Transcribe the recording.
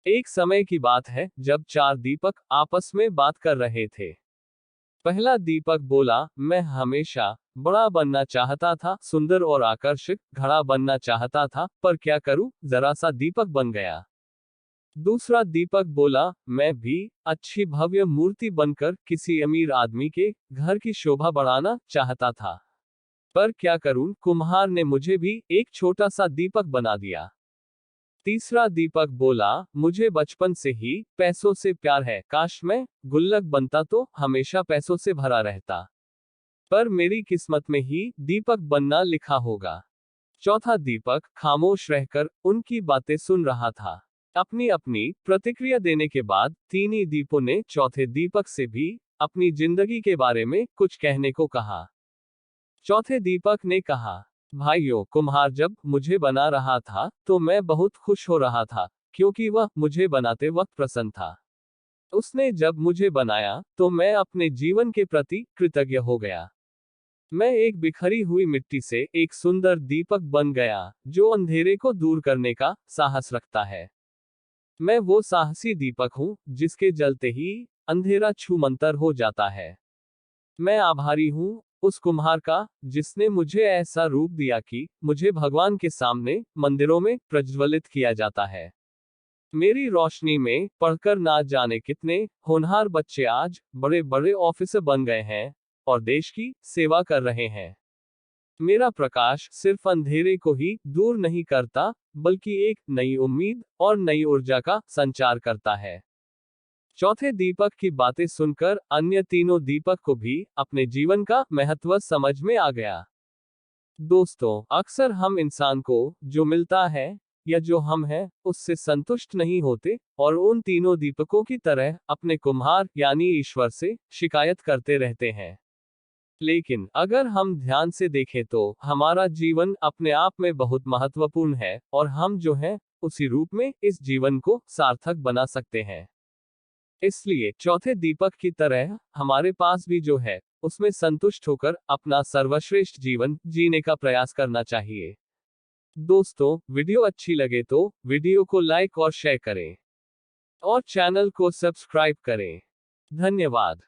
एक समय की बात है जब चार दीपक आपस में बात कर रहे थे। पहला दीपक बोला, मैं हमेशा बड़ा बनना चाहता था, सुंदर और आकर्षक घड़ा बनना चाहता था, पर क्या करूं, जरा सा दीपक बन गया। दूसरा दीपक बोला, मैं भी अच्छी भव्य मूर्ति बनकर किसी अमीर आदमी के घर की शोभा बढ़ाना चाहता था, पर क्या करूं, कुम्हार ने मुझे भी एक छोटा सा दीपक बना दिया। तीसरा दीपक बोला, मुझे बचपन से ही पैसों से प्यार है, काश मैं गुल्लक बनता तो हमेशा पैसों से भरा रहता, पर मेरी किस्मत में ही दीपक बनना लिखा होगा। चौथा दीपक खामोश रहकर उनकी बातें सुन रहा था। अपनी अपनी प्रतिक्रिया देने के बाद तीनों दीपों ने चौथे दीपक से भी अपनी जिंदगी के बारे में कुछ कहने को कहा। चौथे दीपक ने कहा, भाइयों, कुम्हार जब मुझे बना रहा था तो मैं बहुत खुश हो रहा था, क्योंकि वह मुझे बनाते वक्त प्रसन्न था। उसने जब मुझे बनाया तो मैं अपने जीवन के प्रति कृतज्ञ हो गया। मैं एक बिखरी हुई मिट्टी से एक सुंदर दीपक बन गया, जो अंधेरे को दूर करने का साहस रखता है। मैं वो साहसी दीपक हूँ जिसके जलते ही अंधेरा छूमंतर हो जाता है। मैं आभारी हूँ उस कुम्हार का, जिसने मुझे ऐसा रूप दिया कि मुझे भगवान के सामने मंदिरों में प्रज्वलित किया जाता है। मेरी रोशनी में पढ़कर ना जाने कितने होनहार बच्चे आज बड़े बड़े ऑफिसर बन गए हैं और देश की सेवा कर रहे हैं। मेरा प्रकाश सिर्फ अंधेरे को ही दूर नहीं करता, बल्कि एक नई उम्मीद और नई ऊर्जा का संचार करता है। चौथे दीपक की बातें सुनकर अन्य तीनों दीपक को भी अपने जीवन का महत्व समझ में आ गया। दोस्तों, अक्सर हम इंसान को जो मिलता है या जो हम हैं, उससे संतुष्ट नहीं होते और उन तीनों दीपकों की तरह अपने कुम्हार यानी ईश्वर से शिकायत करते रहते हैं। लेकिन अगर हम ध्यान से देखें तो हमारा जीवन अपने आप में बहुत महत्वपूर्ण है और हम जो हैं, उसी रूप में इस जीवन को सार्थक बना सकते हैं। इसलिए चौथे दीपक की तरह हमारे पास भी जो है, उसमें संतुष्ट होकर अपना सर्वश्रेष्ठ जीवन जीने का प्रयास करना चाहिए। दोस्तों, वीडियो अच्छी लगे तो वीडियो को लाइक और शेयर करें और चैनल को सब्सक्राइब करें। धन्यवाद।